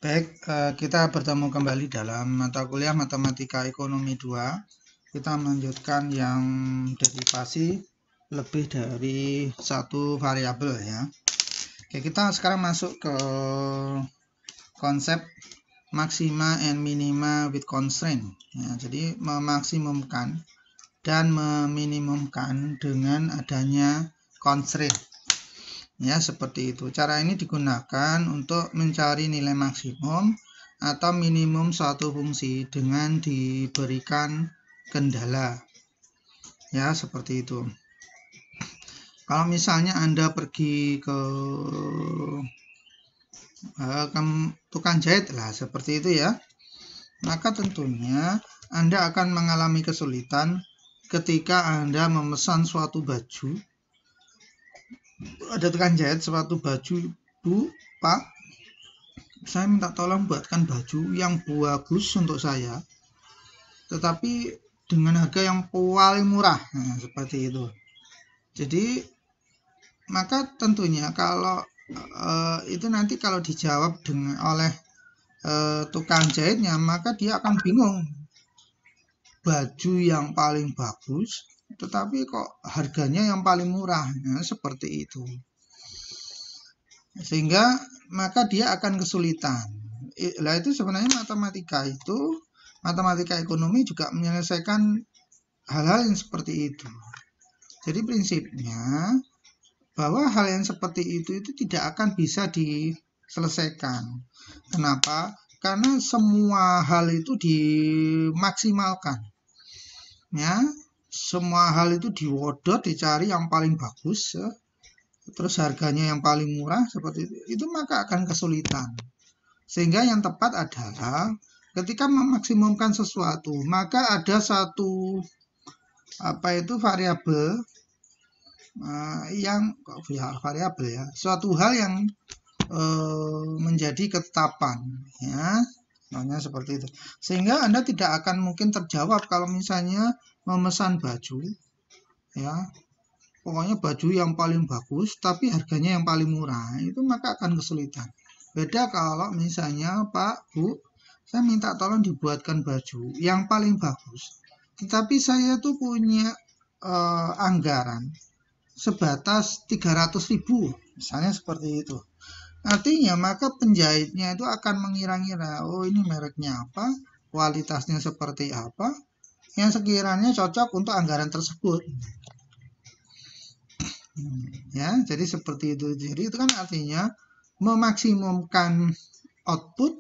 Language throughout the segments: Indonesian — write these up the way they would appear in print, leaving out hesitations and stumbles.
Baik, kita bertemu kembali dalam mata kuliah Matematika Ekonomi 2. Kita melanjutkan yang derivasi lebih dari satu variabel ya. Oke, kita sekarang masuk ke konsep maxima and minima with constraint. Ya, jadi memaksimumkan dan meminimumkan dengan adanya constraint. Ya, seperti itu. Cara ini digunakan untuk mencari nilai maksimum atau minimum suatu fungsi dengan diberikan kendala. Ya, seperti itu. Kalau misalnya Anda pergi ke tukang jahit lah, seperti itu ya, maka tentunya Anda akan mengalami kesulitan ketika Anda memesan suatu baju. Ada tukang jahit suatu baju, Bu, Pak, saya minta tolong buatkan baju yang bagus untuk saya, tetapi dengan harga yang paling murah. Nah, seperti itu. Jadi, maka tentunya kalau itu nanti kalau dijawab oleh tukang jahitnya, maka dia akan bingung. Baju yang paling bagus, tetapi kok harganya yang paling murah. Nah, seperti itu. Sehingga maka dia akan kesulitan. Nah, itu sebenarnya matematika ekonomi juga menyelesaikan hal-hal yang seperti itu. Jadi prinsipnya bahwa hal yang seperti itu tidak akan bisa diselesaikan. Kenapa? Karena semua hal itu dimaksimalkan. Ya, semua hal itu diwodot, dicari yang paling bagus, ya. Terus harganya yang paling murah seperti itu, maka akan kesulitan. Sehingga yang tepat adalah ketika memaksimumkan sesuatu, maka ada satu variabel variabel ya, suatu hal yang menjadi ketetapan ya, namanya seperti itu. Sehingga Anda tidak akan mungkin terjawab kalau misalnya memesan baju ya, pokoknya baju yang paling bagus tapi harganya yang paling murah, itu maka akan kesulitan. Beda kalau misalnya, Pak, Bu, saya minta tolong dibuatkan baju yang paling bagus, tetapi saya tuh punya anggaran sebatas 300.000, misalnya seperti itu. Artinya maka penjahitnya itu akan mengira-ngira, oh ini mereknya apa, kualitasnya seperti apa, yang sekiranya cocok untuk anggaran tersebut. Ya, jadi seperti itu. Jadi itu kan artinya memaksimumkan output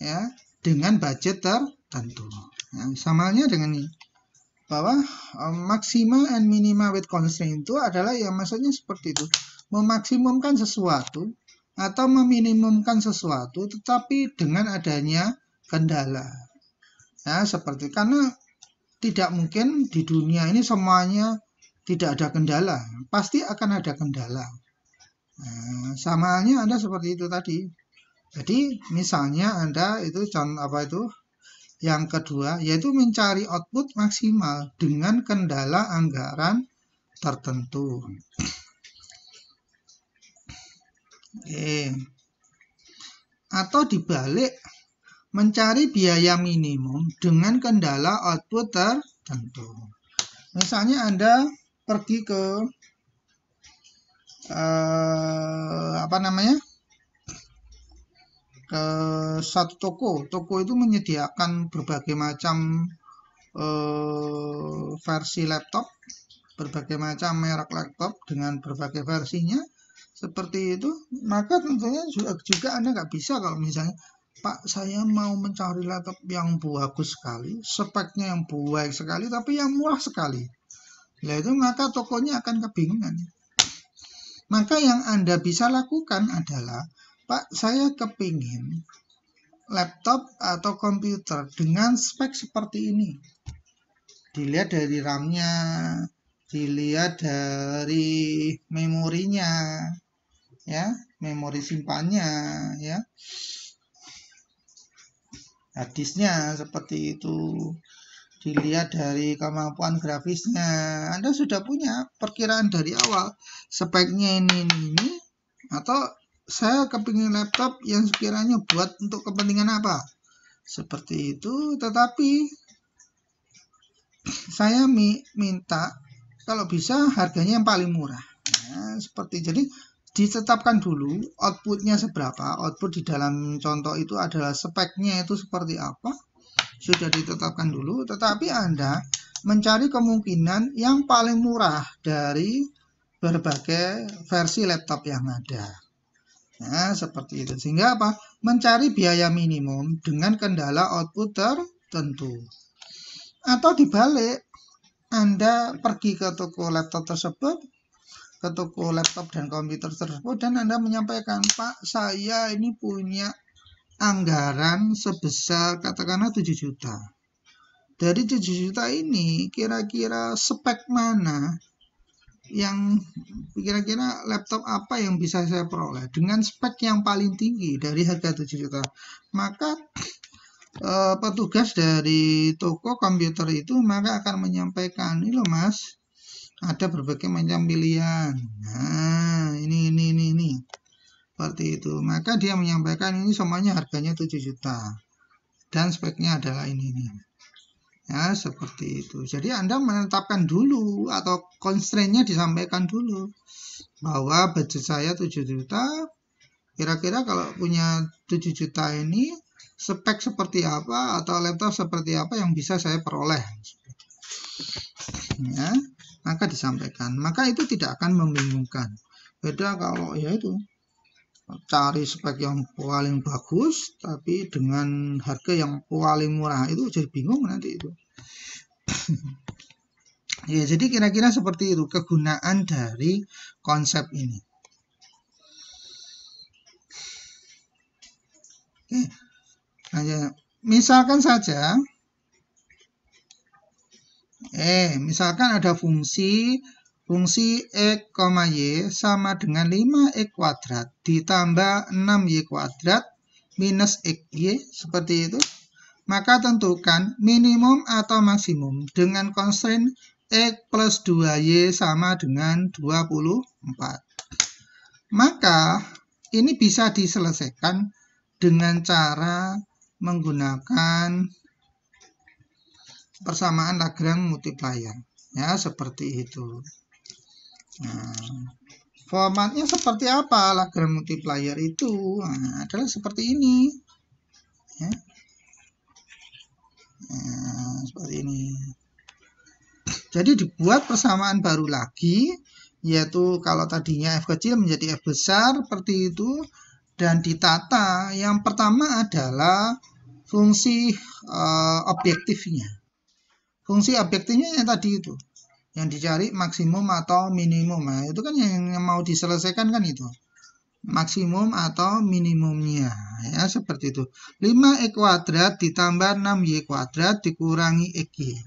ya dengan budget tertentu. Ya, samanya dengan ini, bahwa maxima and minima with constraint itu adalah yang maksudnya seperti itu, memaksimumkan sesuatu atau meminimumkan sesuatu tetapi dengan adanya kendala. Ya, seperti karena tidak mungkin di dunia ini semuanya tidak ada kendala, pasti akan ada kendala. Nah, sama halnya Anda seperti itu tadi. Jadi misalnya Anda itu yang kedua, yaitu mencari output maksimal dengan kendala anggaran tertentu. Atau dibalik, mencari biaya minimum dengan kendala output tertentu. Misalnya Anda pergi ke ke satu toko itu menyediakan berbagai macam versi laptop, berbagai macam merek laptop dengan berbagai versinya seperti itu, maka tentunya juga Anda nggak bisa kalau misalnya, Pak, saya mau mencari laptop yang bagus sekali, speknya yang baik sekali, tapi yang murah sekali. Nah itu maka tokonya akan kebingungan. Maka yang Anda bisa lakukan adalah, Pak, saya kepingin laptop atau komputer dengan spek seperti ini. Dilihat dari RAM-nya, dilihat dari memorinya, ya, memori simpannya, ya, harddisknya seperti itu. Dilihat dari kemampuan grafisnya, Anda sudah punya perkiraan dari awal, speknya ini, atau saya kepingin laptop yang sekiranya buat untuk kepentingan apa, seperti itu, tetapi saya minta kalau bisa harganya yang paling murah. Nah, seperti jadi ditetapkan dulu outputnya seberapa. Output di dalam contoh itu adalah speknya itu seperti apa, sudah ditetapkan dulu, tetapi Anda mencari kemungkinan yang paling murah dari berbagai versi laptop yang ada. Nah, seperti itu. Sehingga apa? Mencari biaya minimum dengan kendala output tertentu. Atau dibalik, Anda pergi ke toko laptop tersebut, ke toko laptop dan komputer tersebut, dan Anda menyampaikan, Pak, saya ini punya anggaran sebesar katakanlah 7 juta. Dari 7 juta ini kira-kira spek mana yang kira-kira laptop apa yang bisa saya peroleh dengan spek yang paling tinggi dari harga 7 juta. Maka petugas dari toko komputer itu maka akan menyampaikan, ini loh Mas, ada berbagai macam pilihan. Nah, ini. Seperti itu. Maka dia menyampaikan ini semuanya harganya 7 juta. Dan speknya adalah ini. Ya, seperti itu. Jadi Anda menetapkan dulu atau constraint-nya disampaikan dulu. Bahwa budget saya 7 juta. Kira-kira kalau punya 7 juta ini, spek seperti apa atau laptop seperti apa yang bisa saya peroleh. Ya, maka disampaikan. Maka itu tidak akan membingungkan. Beda kalau ya itu. Cari spek yang paling bagus tapi dengan harga yang paling murah, itu jadi bingung nanti itu. Ya, jadi kira-kira seperti itu kegunaan dari konsep ini. Oke. Nah, misalkan saja misalkan ada fungsi X, Y sama dengan 5X kuadrat ditambah 6Y kuadrat minus XY, seperti itu. Maka tentukan minimum atau maksimum dengan constraint X plus 2Y sama dengan 24. Maka ini bisa diselesaikan dengan cara menggunakan persamaan Lagrange multiplier. Ya, seperti itu. Nah, formatnya seperti apa Lagrange multiplier itu? Nah, adalah seperti ini. Ya. Nah, seperti ini. Jadi dibuat persamaan baru lagi, yaitu kalau tadinya F kecil menjadi F besar, seperti itu. Dan ditata, yang pertama adalah fungsi objektifnya. Fungsi objektifnya yang tadi itu. Yang dicari maksimum atau minimum. Nah, itu kan yang mau diselesaikan kan itu. Maksimum atau minimumnya. Ya, seperti itu. 5X kuadrat ditambah 6Y kuadrat dikurangi XY.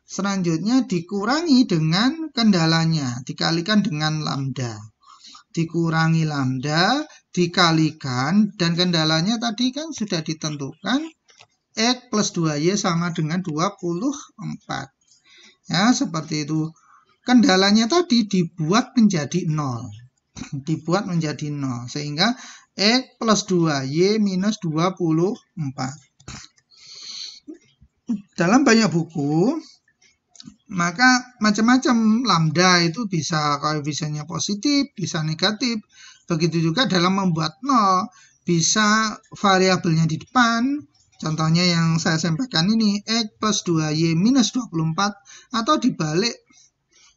Selanjutnya dikurangi dengan kendalanya. Dikalikan dengan lambda. Dikurangi lambda, dikalikan, dan kendalanya tadi kan sudah ditentukan. X plus 2Y sama dengan 24. Ya, seperti itu. Kendalanya tadi dibuat menjadi 0. Dibuat menjadi 0. Sehingga X plus 2Y minus 24. Dalam banyak buku, maka macam-macam lambda itu bisa koefisiennya positif, bisa negatif. Begitu juga dalam membuat 0, bisa variabelnya di depan. Contohnya yang saya sampaikan ini, X plus 2Y minus 24, atau dibalik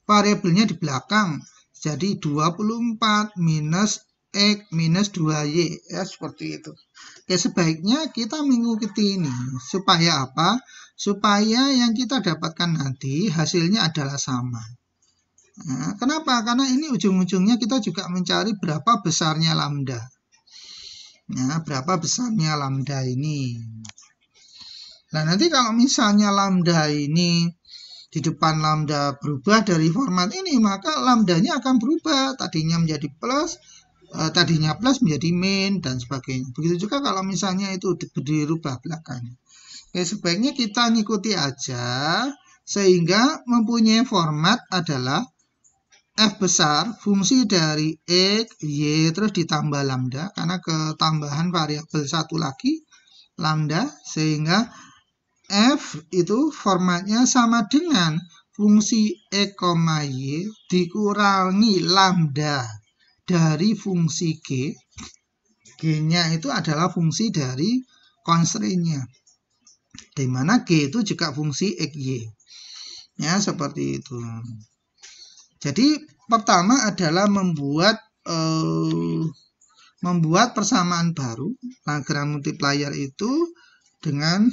variabelnya di belakang. Jadi 24 minus X minus 2Y. Ya, seperti itu. Oke, sebaiknya kita mengikuti ini. Supaya apa? Supaya yang kita dapatkan nanti hasilnya adalah sama. Nah, kenapa? Karena ini ujung-ujungnya kita juga mencari berapa besarnya lambda. Nah, berapa besarnya lambda ini. Nah, nanti kalau misalnya lambda ini di depan lambda berubah dari format ini, maka lambdanya akan berubah. Tadinya menjadi plus, tadinya plus menjadi min, dan sebagainya. Begitu juga kalau misalnya itu dirubah belakangnya. Oke, sebaiknya kita ngikuti aja, sehingga mempunyai format adalah F besar fungsi dari X, Y terus ditambah lambda karena ketambahan variabel satu lagi lambda, sehingga F itu formatnya sama dengan fungsi X, Y dikurangi lambda dari fungsi G. G-nya itu adalah fungsi dari constraint-nya, di mana G itu juga fungsi X, Y. Ya, seperti itu. Jadi pertama adalah membuat persamaan baru Lagrange multiplier itu dengan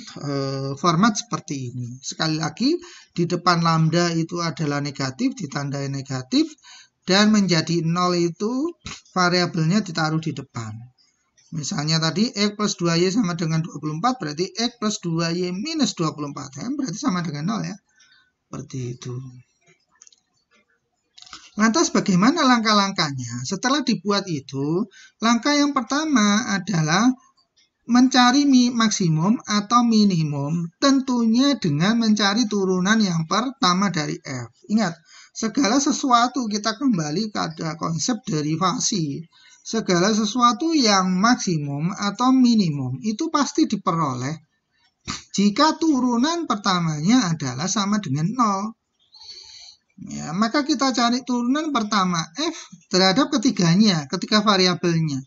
format seperti ini. Sekali lagi, di depan lambda itu adalah negatif, ditandai negatif, dan menjadi 0 itu variabelnya ditaruh di depan. Misalnya tadi X plus 2Y sama dengan 24, berarti X plus 2Y minus 24, ya, berarti sama dengan 0 ya. Seperti itu. Lantas bagaimana langkah-langkahnya? Setelah dibuat itu, langkah yang pertama adalah mencari maksimum atau minimum, tentunya dengan mencari turunan yang pertama dari F. Ingat, segala sesuatu kita kembali pada konsep derivasi. Segala sesuatu yang maksimum atau minimum itu pasti diperoleh jika turunan pertamanya adalah sama dengan 0. Ya, maka kita cari turunan pertama F terhadap ketiganya, ketiga variabelnya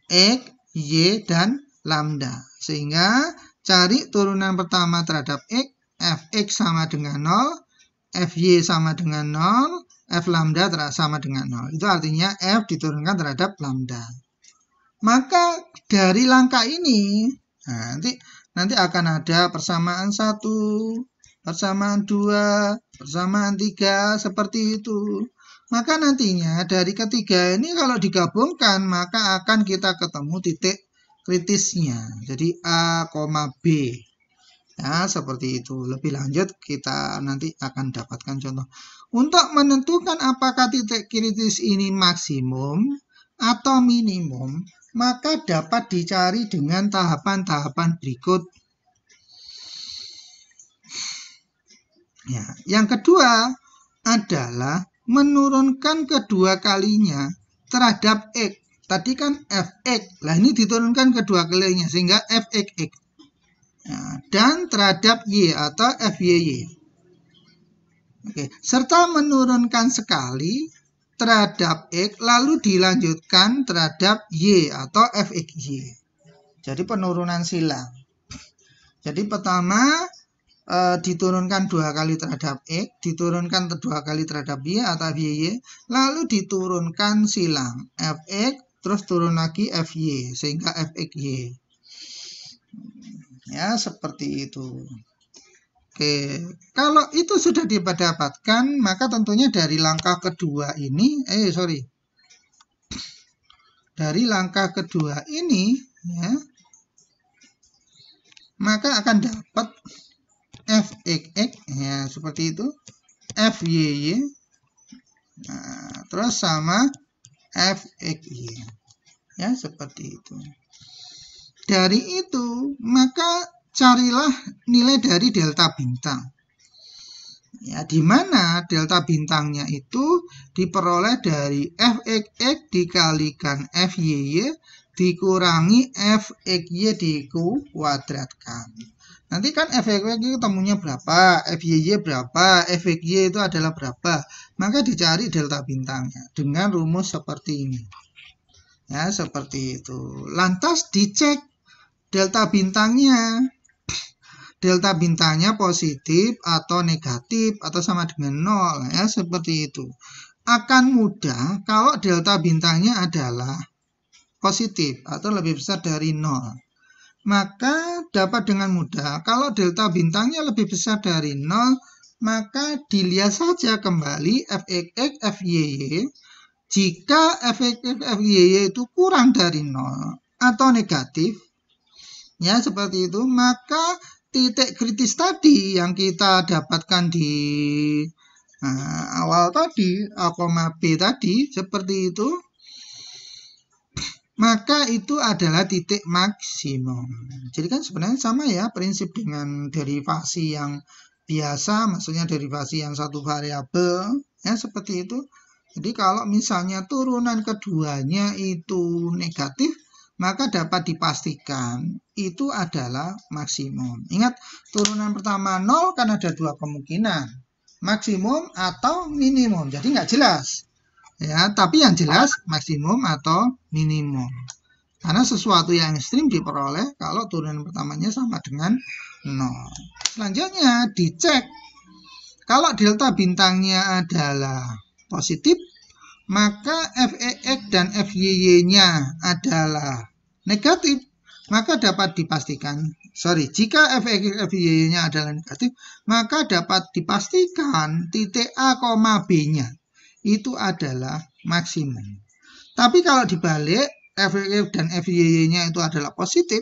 X, Y, dan lambda. Sehingga cari turunan pertama terhadap X, Fx sama dengan 0, Fy sama dengan 0, F lambda sama dengan 0. Itu artinya F diturunkan terhadap lambda. Maka dari langkah ini, nanti akan ada persamaan 1, persamaan 2, persamaan 3, seperti itu. Maka nantinya dari ketiga ini kalau digabungkan, maka akan kita ketemu titik kritisnya. Jadi A, B. Ya, seperti itu. Lebih lanjut kita nanti akan dapatkan contoh. Untuk menentukan apakah titik kritis ini maksimum atau minimum, maka dapat dicari dengan tahapan-tahapan berikut. Ya, yang kedua adalah menurunkan kedua kalinya terhadap X. Tadi kan Fx. Lah ini diturunkan kedua kalinya sehingga Fxx. Ya, dan terhadap Y atau Fyy. Oke, serta menurunkan sekali terhadap X lalu dilanjutkan terhadap Y atau Fxy. Jadi penurunan silang. Jadi pertama diturunkan 2 kali terhadap X, diturunkan 2 kali terhadap Y atau Fy, lalu diturunkan silang Fx, terus turun lagi Fy, sehingga Fxy. Ya, seperti itu. Oke, kalau itu sudah didapatkan, maka tentunya dari langkah kedua ini, dari langkah kedua ini, ya, maka akan dapat Fxx, ya seperti itu, Fyy, nah, terus sama Fxy, ya seperti itu. Dari itu maka carilah nilai dari delta bintang, ya di mana delta bintangnya itu diperoleh dari Fxx dikalikan Fyy dikurangi Fxy dikuadratkan. Nanti kan Fxy ketemunya berapa, Fyy berapa, Fxy itu adalah berapa. Maka dicari delta bintangnya dengan rumus seperti ini. Ya, seperti itu. Lantas dicek delta bintangnya. Delta bintangnya positif atau negatif atau sama dengan 0. Ya, seperti itu. Akan mudah kalau delta bintangnya adalah positif atau lebih besar dari 0. Maka dapat dengan mudah kalau delta bintangnya lebih besar dari 0, maka dilihat saja kembali Fxx, Fyy. Jika Fxx, Fyy itu kurang dari 0 atau negatif, ya seperti itu, maka titik kritis tadi yang kita dapatkan di awal tadi, A, B tadi, seperti itu, maka itu adalah titik maksimum. Jadi kan sebenarnya sama ya prinsip dengan derivasi yang biasa, maksudnya derivasi yang satu variabel, ya seperti itu. Jadi kalau misalnya turunan keduanya itu negatif, maka dapat dipastikan itu adalah maksimum. Ingat, turunan pertama 0 kan ada dua kemungkinan, maksimum atau minimum. Jadi nggak jelas. Ya, tapi yang jelas maksimum atau minimum. Karena sesuatu yang ekstrim diperoleh kalau turunan pertamanya sama dengan 0. Selanjutnya dicek. Kalau delta bintangnya adalah positif, maka Fex dan Fyy-nya adalah negatif, maka dapat dipastikan, jika Fex dan Fyy-nya adalah negatif, maka dapat dipastikan titik A, B-nya itu adalah maksimum. Tapi kalau dibalik, Fex dan Fyy-nya itu adalah positif,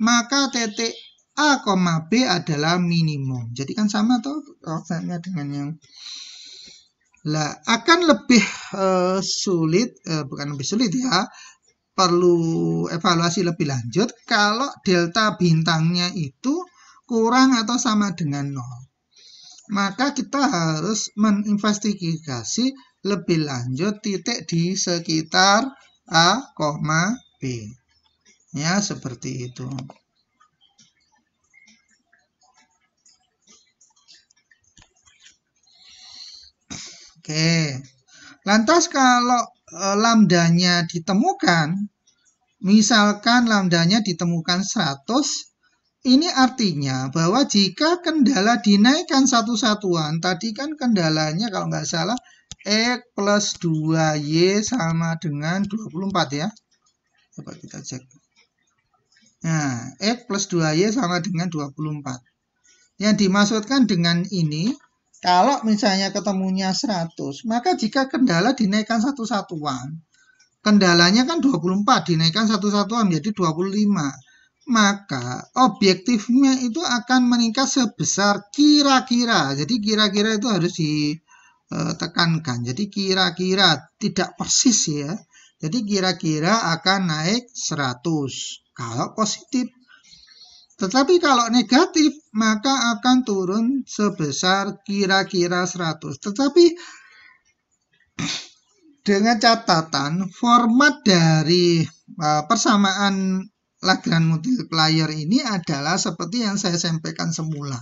maka titik A, B adalah minimum. Jadi kan sama tuh konsepnya dengan yang lah, akan lebih sulit, bukan lebih sulit ya, perlu evaluasi lebih lanjut kalau delta bintangnya itu kurang atau sama dengan 0. Maka kita harus menginvestigasi lebih lanjut titik di sekitar A, B. Ya, seperti itu. Oke, lantas kalau lambdanya ditemukan, misalkan lambdanya ditemukan 100, ini artinya bahwa jika kendala dinaikkan satu satuan, tadi kan kendalanya kalau nggak salah X plus 2Y sama dengan 24 ya. Coba kita cek. Nah, X plus 2Y sama dengan 24. Yang dimaksudkan dengan ini, kalau misalnya ketemunya 100, maka jika kendala dinaikkan satu satuan, kendalanya kan 24, dinaikkan satu satuan menjadi 25, maka objektifnya itu akan meningkat sebesar kira-kira. Jadi kira-kira itu harus ditekankan. Jadi kira-kira, tidak persis ya. Jadi kira-kira akan naik 100 kalau positif. Tetapi kalau negatif, maka akan turun sebesar kira-kira 100. Tetapi dengan catatan, format dari persamaan Lagrange multiplier ini adalah seperti yang saya sampaikan semula.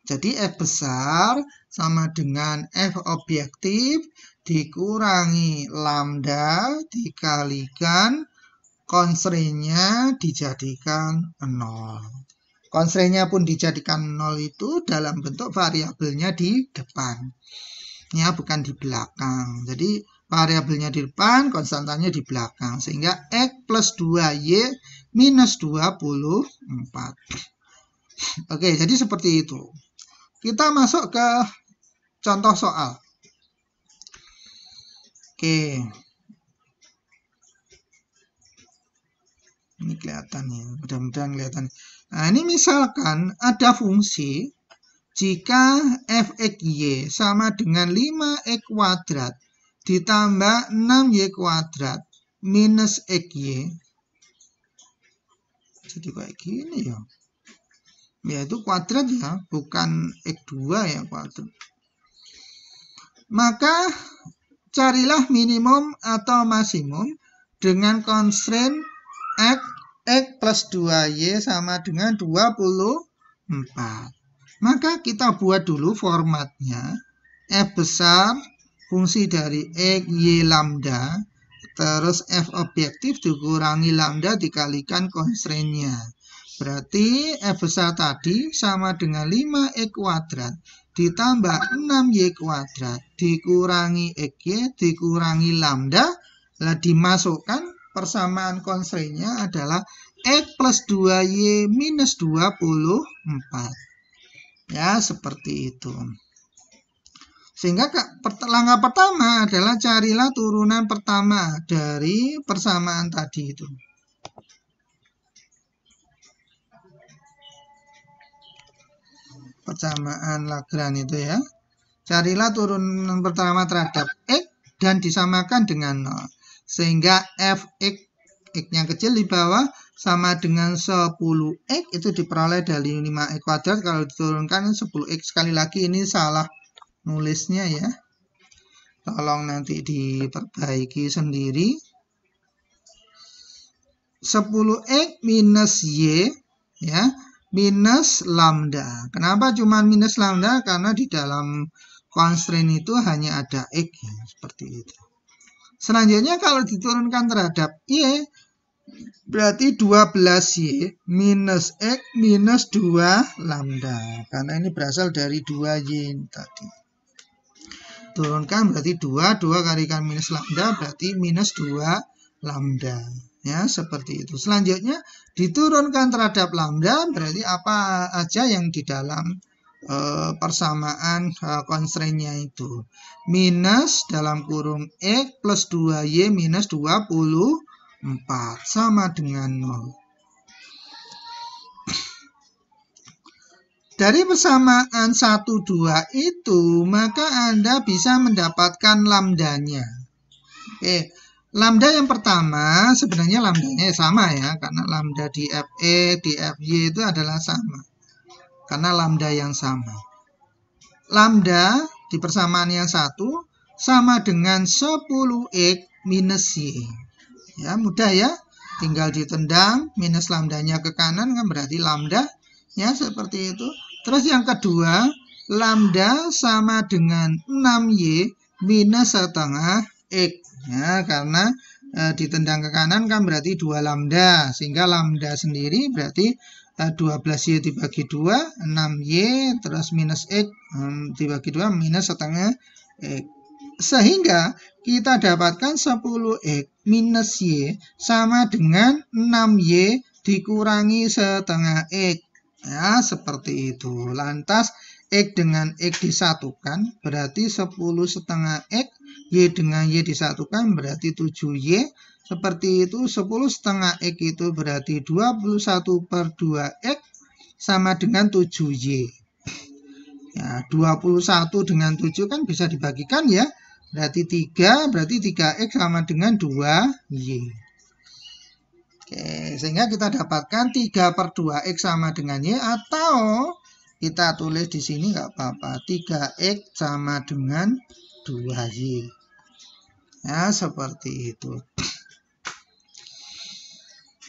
Jadi F besar sama dengan F objektif dikurangi lambda dikalikan constraint-nya dijadikan 0. Constraint-nya pun dijadikan 0 itu dalam bentuk variabelnya di depan. Ya, bukan di belakang. Jadi variabelnya di depan, konstantanya di belakang. Sehingga X plus 2Y minus 24. Oke, jadi seperti itu. Kita masuk ke contoh soal. Oke. Ini kelihatan ya, mudah-mudahan kelihatan. Nah, ini misalkan ada fungsi jika Fxy sama dengan 5x kuadrat ditambah 6y kuadrat minus xy. Jadi kayak gini ya. Ya itu kuadrat ya, bukan x2 ya kuadrat. Maka carilah minimum atau maksimum dengan constraint X plus 2Y sama dengan 24. Maka kita buat dulu formatnya. F besar, fungsi dari X, Y, lambda. Terus F objektif dikurangi lambda dikalikan constraint-nya. Berarti F besar tadi sama dengan 5X kuadrat ditambah 6Y kuadrat dikurangi XY dikurangi lambda. Lah dimasukkan persamaan constraint-nya adalah X plus 2Y minus 24. Ya, seperti itu. Sehingga langkah pertama adalah carilah turunan pertama dari persamaan tadi itu. Persamaan Lagrange itu ya. Carilah turunan pertama terhadap X dan disamakan dengan 0. Sehingga Fx, X-nya kecil di bawah, sama dengan 10x, itu diperoleh dari 5x kuadrat. Kalau diturunkan 10x, sekali lagi ini salah nulisnya ya. Tolong nanti diperbaiki sendiri. 10x minus Y ya, minus lambda. Kenapa cuma minus lambda? Karena di dalam constraint itu hanya ada X ya, seperti itu. Selanjutnya kalau diturunkan terhadap Y, berarti 12Y minus X minus 2 lambda. Karena ini berasal dari 2Y tadi. Turunkan berarti 2 kalikan minus lambda berarti minus 2 lambda. Ya, seperti itu. Selanjutnya diturunkan terhadap lambda berarti apa aja yang di dalam persamaan constraint-nya itu. Minus dalam kurung X plus 2Y minus 24 sama dengan 0. Dari persamaan 1, 2 itu, maka Anda bisa mendapatkan lambdanya. Oke. Lambda yang pertama sebenarnya lambdanya sama ya, karena lambda di FE, di FY itu adalah sama. Karena lambda yang sama. Lambda di persamaan yang satu sama dengan 10x minus Y. Ya, mudah ya. Tinggal ditendang, minus lambdanya ke kanan kan berarti lambda. Ya, seperti itu. Terus yang kedua, lambda sama dengan 6Y minus setengah X. Ya, karena ditendang ke kanan kan berarti 2 lambda. Sehingga lambda sendiri berarti 12Y dibagi 2, 6Y, terus minus X dibagi 2, minus setengah X. Sehingga kita dapatkan 10X minus Y sama dengan 6Y dikurangi setengah X. Ya, seperti itu. Lantas X dengan X disatukan berarti 10 setengah X, Y dengan Y disatukan berarti 7Y. Seperti itu, 10 setengah X itu berarti 21 per 2X sama dengan 7Y. Ya, 21 dengan 7 kan bisa dibagikan ya. Berarti 3, berarti 3X sama dengan 2Y. Oke, sehingga kita dapatkan 3 per 2X sama dengan Y, atau kita tulis di sini nggak apa-apa, 3X sama dengan 2Y. Ya, seperti itu.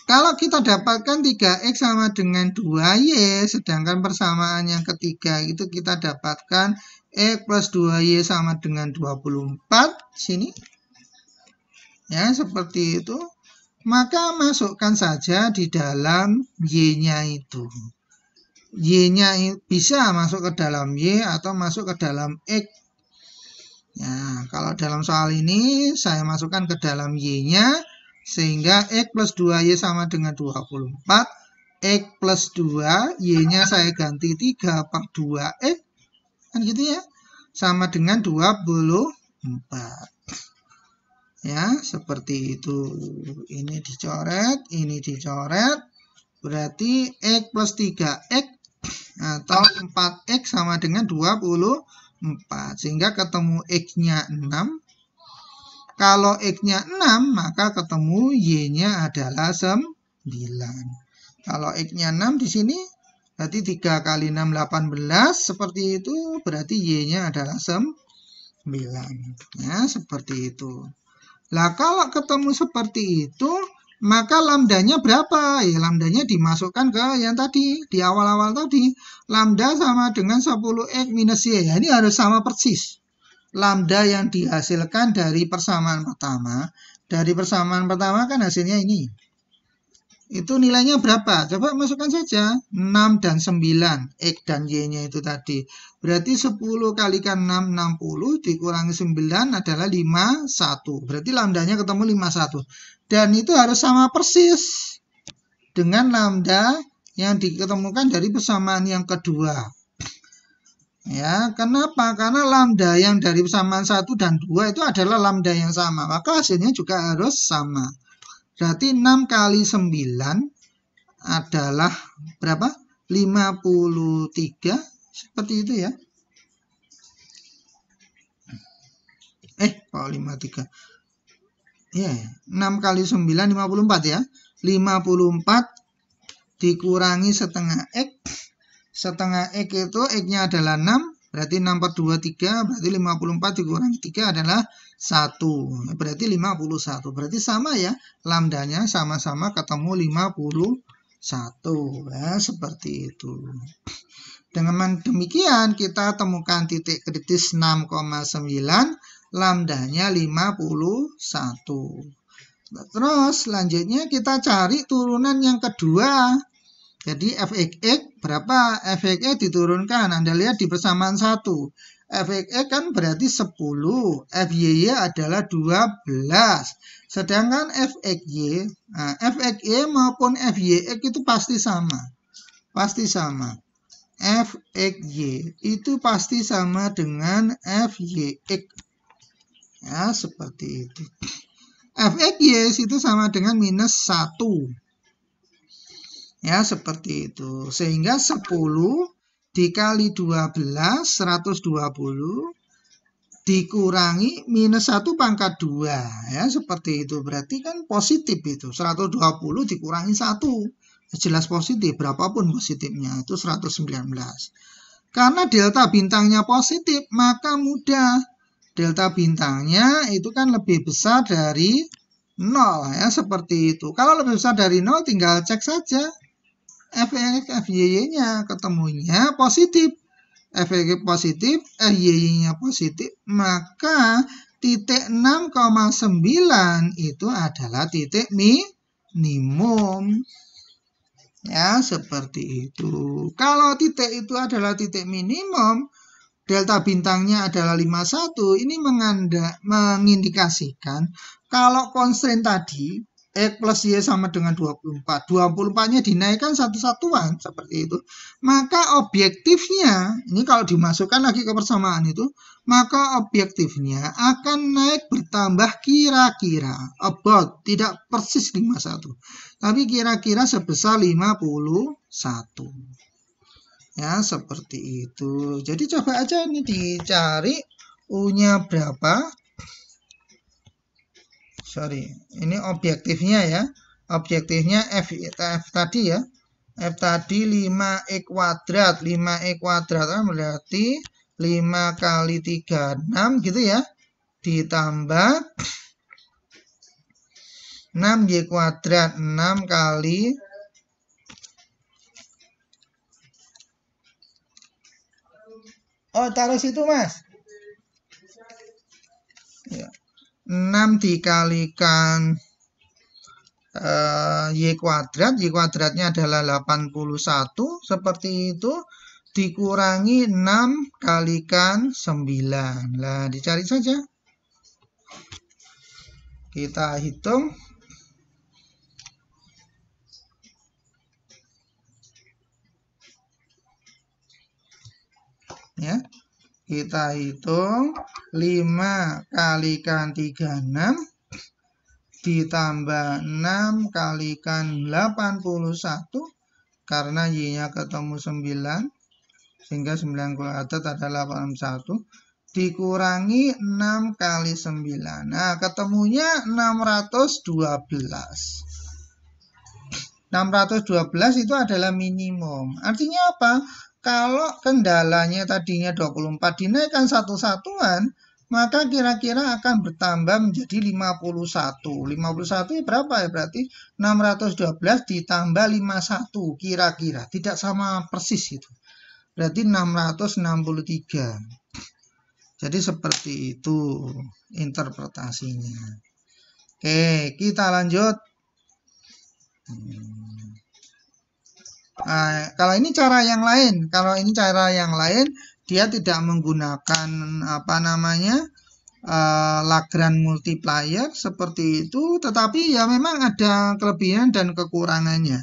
Kalau kita dapatkan 3X sama dengan 2Y, sedangkan persamaan yang ketiga itu kita dapatkan X plus 2Y sama dengan 24, sini. Ya, seperti itu. Maka masukkan saja di dalam Y-nya itu. Y-nya bisa masuk ke dalam Y atau masuk ke dalam X. Ya, kalau dalam soal ini saya masukkan ke dalam Y-nya, sehingga X plus 2Y sama dengan 24. X plus 2, Y-nya saya ganti 3 per 2X. Kan gitu ya. Sama dengan 24. Ya, seperti itu. Ini dicoret, ini dicoret. Berarti X plus 3X atau 4X sama dengan 24. Sehingga ketemu X-nya 6. Kalau X-nya 6, maka ketemu Y-nya adalah 9. Kalau X-nya 6 di sini, berarti 3 kali 6, 18. Seperti itu, berarti Y-nya adalah 9. Ya, seperti itu. Lah, kalau ketemu seperti itu, maka lambdanya berapa? Ya, lambdanya dimasukkan ke yang tadi, di awal-awal tadi. Lambda sama dengan 10X minus Y. Ya, ini harus sama persis. Lambda yang dihasilkan dari persamaan pertama. Dari persamaan pertama kan hasilnya ini. Itu nilainya berapa? Coba masukkan saja. 6 dan 9. X dan Y-nya itu tadi. Berarti 10 kalikan 6, 60. Dikurangi 9 adalah 51. Berarti lambdanya ketemu 51. Dan itu harus sama persis dengan lambda yang diketemukan dari persamaan yang kedua. Ya, kenapa? Karena lambda yang dari persamaan 1 dan 2 itu adalah lambda yang sama. Maka hasilnya juga harus sama. Berarti 6 kali 9 adalah berapa? 53. Seperti itu ya. Kok 53? Ya, 6 kali 9, 54 ya. 54 dikurangi setengah X. Setengah X itu X-nya adalah 6. Berarti 6 per 2, 3. Berarti 54 dikurangi 3 adalah 1. Berarti 51. Berarti sama ya. Lambdanya sama-sama ketemu 51. Ya, seperti itu. Dengan demikian kita temukan titik kritis 6,9. Lambdanya 51. Terus selanjutnya kita cari turunan yang kedua. Jadi fx berapa? Fx diturunkan. Anda lihat di persamaan 1. Fx kan berarti 10. Fy adalah 12. Sedangkan fxy, nah, fxy maupun fyx itu pasti sama. Pasti sama. Fxy itu pasti sama dengan fyx. Ya, seperti itu. Fxy itu sama dengan minus 1. Ya, seperti itu. Sehingga 10 dikali 12, 120, dikurangi minus 1 pangkat 2. Ya, seperti itu. Berarti kan positif itu. 120 dikurangi 1. Jelas positif. Berapapun positifnya. Itu 119. Karena delta bintangnya positif, maka mudah. Delta bintangnya itu kan lebih besar dari 0. Ya, seperti itu. Kalau lebih besar dari 0, tinggal cek saja. Fx, Fy-nya ketemunya positif. Fx positif, Fy-nya positif, maka titik 6,9 itu adalah titik minimum. Ya, seperti itu. Kalau titik itu adalah titik minimum, delta bintangnya adalah 51, ini mengindikasikan kalau constraint tadi X plus Y sama dengan 24. 24-nya dinaikkan satu-satuan seperti itu. Maka objektifnya, ini kalau dimasukkan lagi ke persamaan itu, maka objektifnya akan naik bertambah kira-kira. About, tidak persis 51. Tapi kira-kira sebesar 51. Ya, seperti itu. Jadi coba aja ini dicari U-nya berapa. Sorry, ini objektifnya ya. Objektifnya F tadi ya. F tadi 5E kuadrat. 5E kuadrat berarti 5 kali 36 gitu ya. Ditambah 6Y kuadrat. 6 kali taruh situ mas. Ya. 6 dikalikan Y kuadrat. Y kuadratnya adalah 81. Seperti itu. Dikurangi 6 kalikan 9. Nah, dicari saja. Kita hitung. Ya. Kita hitung 5 kalikan 36 ditambah 6 kalikan 81 karena Y-nya ketemu 9 sehingga 9 kuadrat adalah 81 dikurangi 6 kali 9. Nah, ketemunya 612. 612 itu adalah minimum. Artinya apa? Kalau kendalanya tadinya 24 dinaikkan satu-satuan, maka kira-kira akan bertambah menjadi 51. 51 berapa ya? Berarti 612 ditambah 51 kira-kira. Tidak sama persis itu. Berarti 663. Jadi seperti itu interpretasinya. Oke, kita lanjut. Nah, kalau ini cara yang lain, dia tidak menggunakan Lagrange multiplier seperti itu, tetapi ya memang ada kelebihan dan kekurangannya.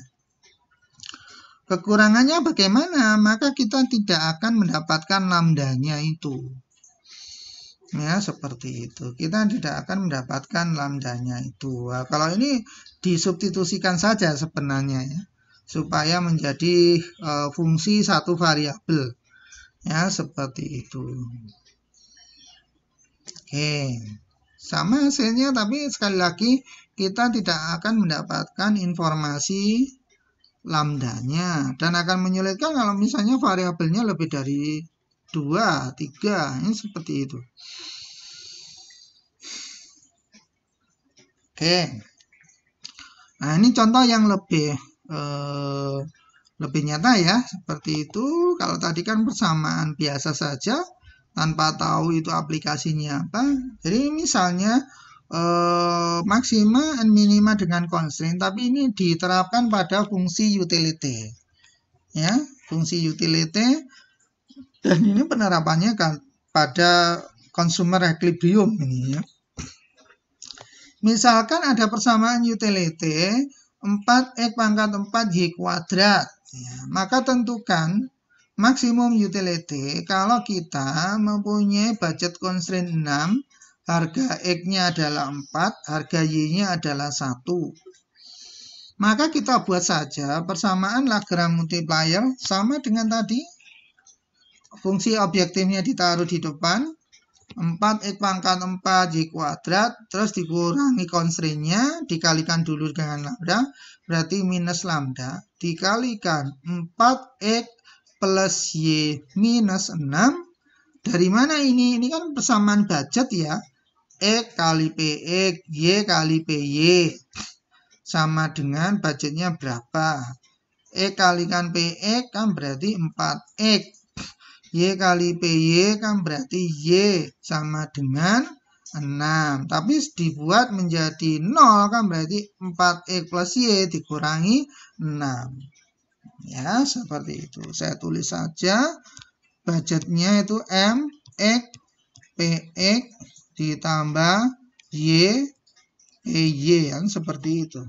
Kekurangannya bagaimana? Maka kita tidak akan mendapatkan lambdanya itu. Ya, seperti itu. Kita tidak akan mendapatkan lambdanya itu. Nah, kalau ini disubstitusikan saja sebenarnya ya. Supaya menjadi fungsi satu variabel ya, seperti itu. Oke, sama hasilnya, tapi sekali lagi kita tidak akan mendapatkan informasi lambdanya dan akan menyulitkan kalau misalnya variabelnya lebih dari 2, 3. Ini seperti itu. Oke. Nah, ini contoh yang lebih nyata ya, seperti itu. Kalau tadi kan persamaan biasa saja tanpa tahu itu aplikasinya apa. Jadi misalnya maksima dan minima dengan constraint, tapi ini diterapkan pada fungsi utility ya, fungsi utility, dan ini penerapannya kan pada consumer equilibrium ini ya. Misalkan ada persamaan utility 4x pangkat 4y kuadrat ya, maka tentukan maksimum utility kalau kita mempunyai budget constraint 6, harga X-nya adalah 4, harga Y-nya adalah 1. Maka kita buat saja persamaan Lagrange multiplier sama dengan tadi. Fungsi objektifnya ditaruh di depan. 4x pangkat 4y kuadrat, terus dikurangi constraint-nya, dikalikan dulu dengan lambda, berarti minus lambda, dikalikan 4x plus y minus 6. Dari mana ini? Ini kan persamaan budget ya. X kali PX, Y kali PY. Sama dengan budgetnya berapa. X kalikan PX kan berarti 4X. Y kali PY kan berarti Y sama dengan 6. Tapi dibuat menjadi 0 kan berarti 4X plus Y dikurangi 6. Ya, seperti itu. Saya tulis saja. Budgetnya itu M, X, PX ditambah Y, PY, kan seperti itu.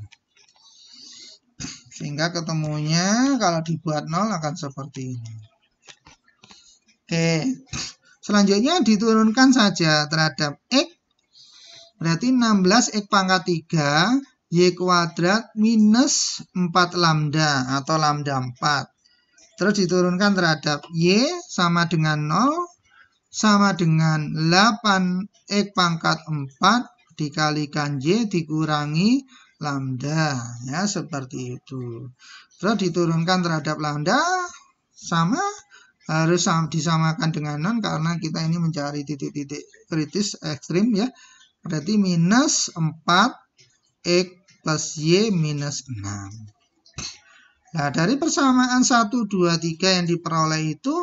Sehingga ketemunya kalau dibuat 0 akan seperti ini. Oke, selanjutnya diturunkan saja terhadap X, berarti 16X pangkat 3, Y kuadrat minus 4 lambda atau lambda 4. Terus diturunkan terhadap Y sama dengan 0, sama dengan 8X pangkat 4 dikalikan Y dikurangi lambda. Ya, seperti itu. Terus diturunkan terhadap lambda sama, harus disamakan dengan 0 karena kita ini mencari titik-titik kritis ekstrim ya. Berarti minus 4X plus Y minus 6. Nah, dari persamaan 1, 2, 3 yang diperoleh itu,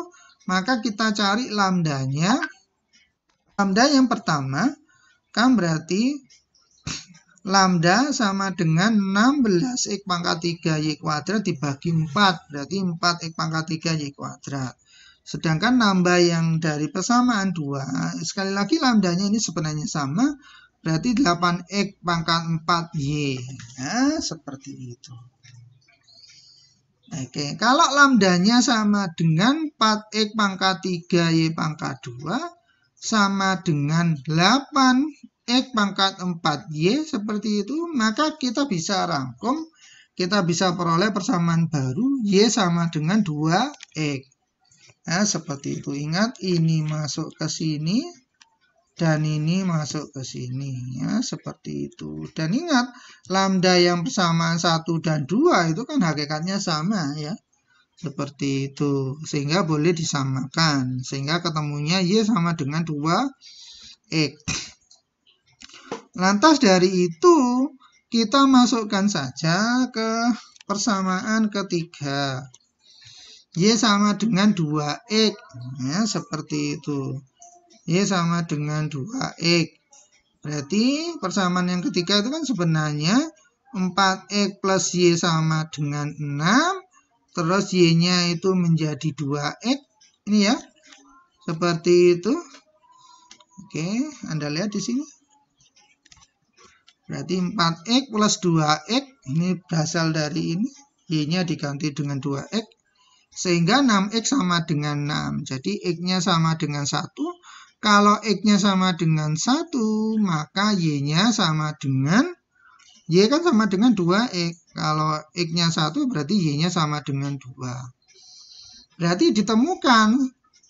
maka kita cari lambdanya. Lambda yang pertama kan berarti lambda sama dengan 16x pangkat 3y kuadrat dibagi 4. Berarti 4x pangkat 3y kuadrat. Sedangkan nambah yang dari persamaan 2, sekali lagi lambdanya ini sebenarnya sama. Berarti 8x pangkat 4y. Nah, seperti itu. Oke, kalau lambdanya sama dengan 4x pangkat 3y pangkat 2 sama dengan 8x pangkat 4y seperti itu, maka kita bisa rangkum, kita bisa peroleh persamaan baru y sama dengan 2x. Nah, seperti itu. Ingat, ini masuk ke sini dan ini masuk ke sini ya, seperti itu. Dan ingat, lambda yang persamaan 1 dan 2 itu kan hakikatnya sama ya, seperti itu, sehingga boleh disamakan, sehingga ketemunya Y sama dengan 2X. Lantas dari itu kita masukkan saja ke persamaan ketiga, Y sama dengan 2X ya, seperti itu. Y sama dengan 2X. Berarti persamaan yang ketiga itu kan sebenarnya 4X plus Y sama dengan 6. Terus Y-nya itu menjadi 2X. Ini ya. Seperti itu. Oke, Anda lihat di sini. Berarti 4X plus 2X. Ini berasal dari ini. Y-nya diganti dengan 2X. Sehingga 6X sama dengan 6. Jadi X-nya sama dengan 1. Kalau X-nya sama dengan 1, maka Y-nya sama dengan, Y kan sama dengan 2X. Kalau X-nya 1, berarti Y-nya sama dengan 2. Berarti ditemukan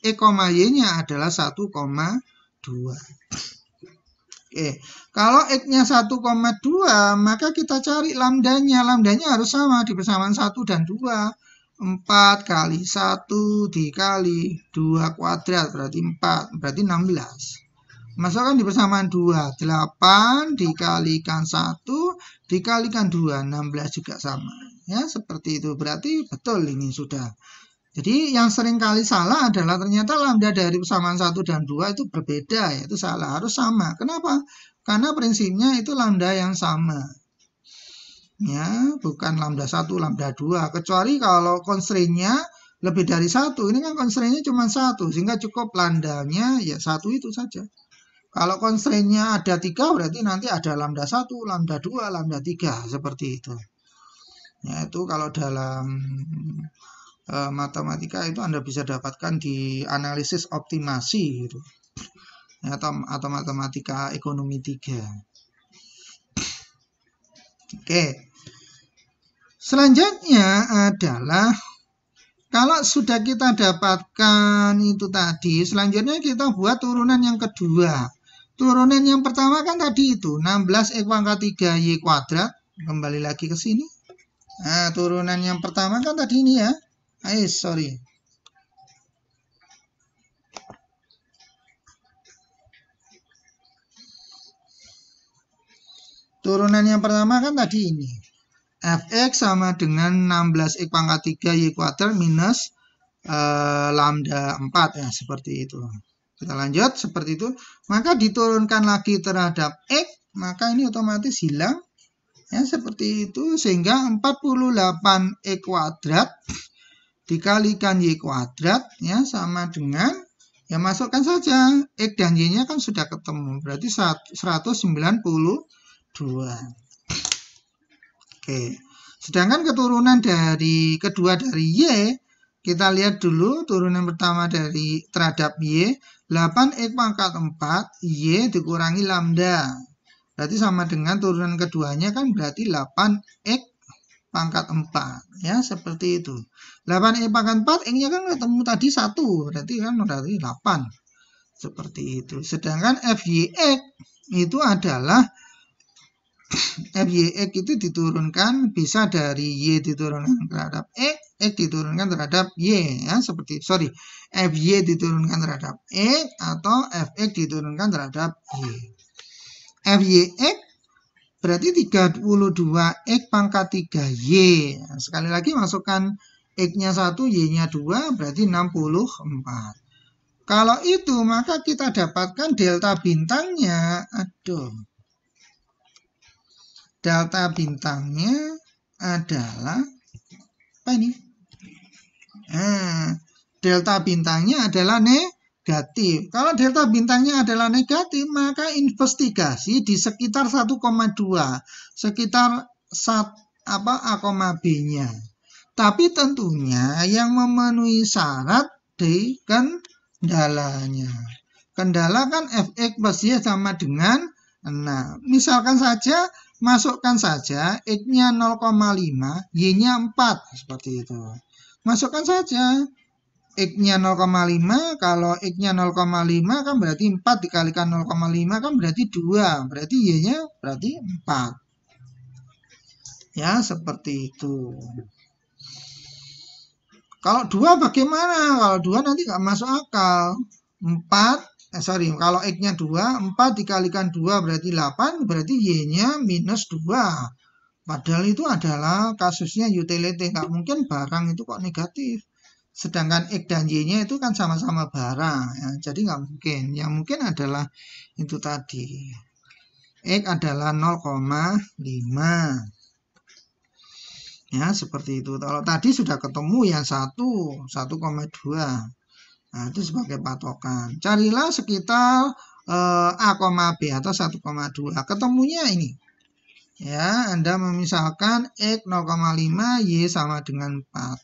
X, Y-nya adalah 1,2. Oke. Kalau X-nya 1,2, maka kita cari lambdanya. Lambdanya harus sama di persamaan 1 dan 2. 4 kali 1 dikali 2 kuadrat berarti 4, berarti 16. Masukkan di persamaan 2, 8 dikalikan 1 dikalikan 2, 16 juga sama. Ya, seperti itu. Berarti betul ini sudah. Jadi yang sering kali salah adalah ternyata lambda dari persamaan 1 dan 2 itu berbeda, yaitu salah, harus sama. Kenapa? Karena prinsipnya itu lambda yang sama. Ya, bukan lambda 1, lambda 2. Kecuali kalau constraint-nya lebih dari 1. Ini kan constraint-nya cuma 1, sehingga cukup lambdanya ya 1 itu saja. Kalau constraint-nya ada 3, berarti nanti ada lambda 1, lambda 2, lambda 3, seperti itu. Ya, itu kalau dalam matematika itu Anda bisa dapatkan di analisis optimasi gitu. Ya, atau matematika ekonomi 3. Oke. Selanjutnya adalah kalau sudah kita dapatkan itu tadi, selanjutnya kita buat turunan yang kedua. Turunan yang pertama kan tadi itu 16 X pangkat 3Y kuadrat. Kembali lagi ke sini. Nah, turunan yang pertama kan tadi ini ya. Sorry. Turunan yang pertama kan tadi ini. Fx sama dengan 16 X pangkat 3Y kuadrat minus lambda 4 ya, seperti itu. Kita lanjut seperti itu. Maka diturunkan lagi terhadap X, maka ini otomatis hilang. Ya, seperti itu. Sehingga 48 X kuadrat dikalikan Y kuadrat ya sama dengan, ya masukkan saja. X dan Y-nya kan sudah ketemu. Berarti 192. Oke. Sedangkan keturunan dari kedua dari Y, kita lihat dulu turunan pertama dari terhadap Y, 8X pangkat 4, Y dikurangi lambda. Berarti sama dengan turunan keduanya kan berarti 8X pangkat 4. Ya, seperti itu. 8X pangkat 4, X-nya kan ketemu tadi 1. Berarti kan berarti 8. Seperti itu. Sedangkan FYX itu adalah FYX itu diturunkan bisa dari Y diturunkan terhadap X diturunkan terhadap Y ya, seperti FY diturunkan terhadap X atau Fx diturunkan terhadap Y. FYX berarti 32X pangkat 3Y. Nah, sekali lagi masukkan X-nya 1, Y-nya 2 berarti 64. Kalau itu maka kita dapatkan delta bintangnya. Delta bintangnya adalah apa ini? Delta bintangnya adalah negatif. Kalau delta bintangnya adalah negatif, maka investigasi di sekitar 1,2, sekitar A, B-nya. Tapi tentunya yang memenuhi syarat di kendalanya. Kendala kan Fx plus Y sama dengan 6. Misalkan saja masukkan saja X-nya 0,5, Y-nya 4. Seperti itu. Masukkan saja X-nya 0,5. Kalau X-nya 0,5 kan berarti 4 dikalikan 0,5 kan berarti 2. Berarti Y-nya berarti 4. Ya, seperti itu. Kalau 2 bagaimana? Kalau 2 nanti nggak masuk akal. Kalau X-nya 2, 4 dikalikan 2 berarti 8, berarti Y-nya minus 2. Padahal itu adalah kasusnya utility, nggak mungkin barang itu kok negatif. Sedangkan X dan Y-nya itu kan sama-sama barang, ya, jadi nggak mungkin. Yang mungkin adalah itu tadi. X adalah 0,5. Ya, seperti itu. Kalau tadi sudah ketemu yang 1,2. Nah, itu sebagai patokan. Carilah sekitar A, B atau 1,2. Ketemunya ini. Ya, Anda memisalkan X 0,5, Y sama dengan 4.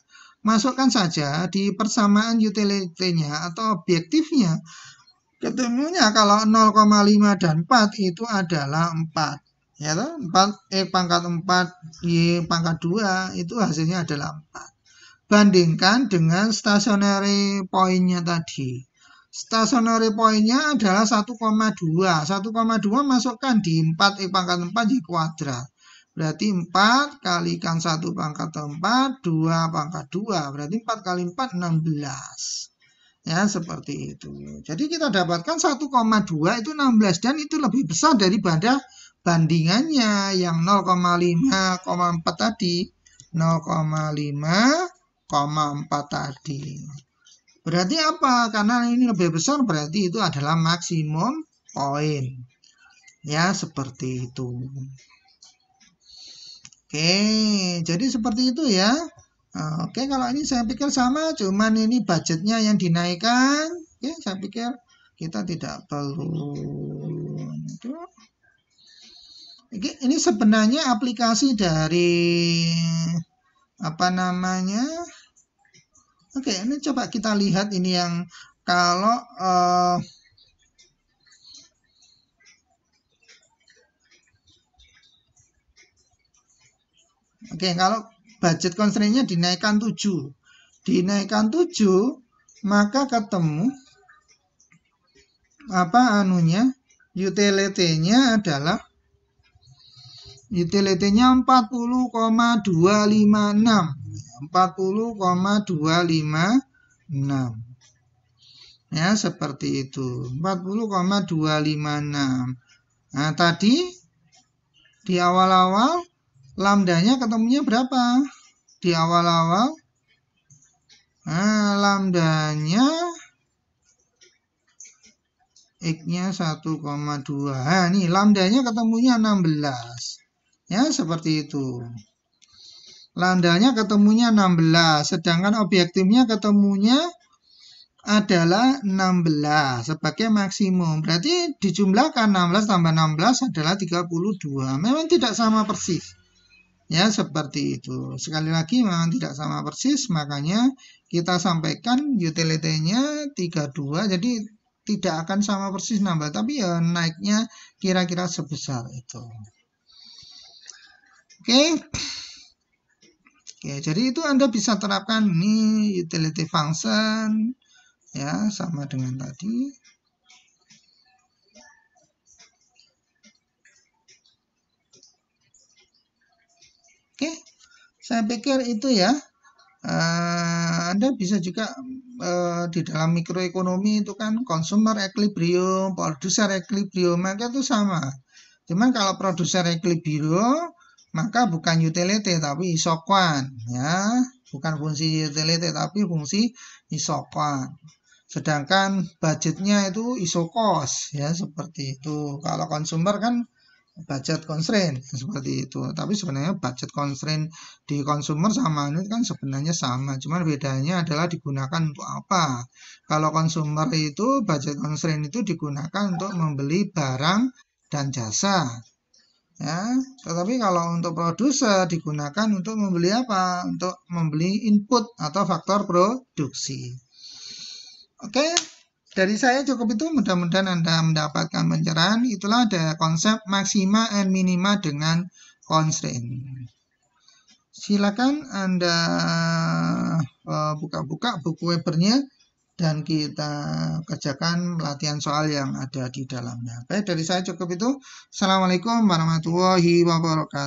Masukkan saja di persamaan utility-nya atau objektifnya. Ketemunya kalau 0,5 dan 4 itu adalah 4. Ya, 4 X pangkat 4, Y pangkat 2 itu hasilnya adalah 4. Bandingkan dengan stationary point-nya tadi. Stationary point-nya adalah 1,2. 1,2 masukkan di 4 X pangkat 4 Y kuadrat. berarti 4 kalikan 1 pangkat 4, 2 pangkat 2, berarti 4 kali 4, 16. Ya, seperti itu. Jadi kita dapatkan 1,2 itu 16, dan itu lebih besar daripada bandingannya yang 0,5,4 tadi. 0,5,4 tadi. Berarti apa? Karena ini lebih besar, berarti itu adalah maksimum poin. Ya, seperti itu. Oke, jadi seperti itu ya. Oke, kalau ini saya pikir sama, cuman ini budgetnya yang dinaikkan. Oke, saya pikir kita tidak perlu. Oke, ini sebenarnya aplikasi dari apa namanya? Oke, ini coba kita lihat ini yang kalau Oke, kalau budget constraint-nya dinaikkan 7. Dinaikkan 7, maka ketemu apa anunya? Utility-nya adalah utility-nya 40,256. 40,256. Ya, seperti itu. 40,256. Nah, tadi di awal-awal lambdanya ketemunya berapa? Di awal-awal lambdanya X-nya 1,2. Nah, nih lambdanya ketemunya 16. Ya, seperti itu. Lambdanya ketemunya 16, sedangkan objektifnya ketemunya adalah 16 sebagai maksimum. Berarti dijumlahkan 16 tambah 16 adalah 32. Memang tidak sama persis. Ya, seperti itu. Sekali lagi memang tidak sama persis, makanya kita sampaikan utility-nya 32, jadi tidak akan sama persis nambah, tapi ya naiknya kira-kira sebesar itu. Oke. Oke, jadi itu Anda bisa terapkan ini utility function ya, sama dengan tadi. Oke, saya pikir itu ya. Anda bisa juga di dalam mikroekonomi itu kan consumer equilibrium, producer equilibrium, maka itu sama. Cuman kalau producer equilibrium maka bukan utility tapi isoquant ya, bukan fungsi utility tapi fungsi isoquant. Sedangkan budgetnya itu isocost ya, seperti itu. Kalau consumer kan budget constraint seperti itu, tapi sebenarnya budget constraint di consumer sama ini kan sebenarnya sama, cuman bedanya adalah digunakan untuk apa. Kalau consumer itu budget constraint itu digunakan untuk membeli barang dan jasa ya, tetapi kalau untuk produser digunakan untuk membeli apa? Untuk membeli input atau faktor produksi. Oke. Dari saya cukup itu, mudah-mudahan Anda mendapatkan pencerahan. Itulah ada konsep maksima and minima dengan constraint. Silakan Anda buka-buka buku Webernya dan kita kerjakan pelatihan soal yang ada di dalamnya. Baik, dari saya cukup itu. Assalamualaikum warahmatullahi wabarakatuh.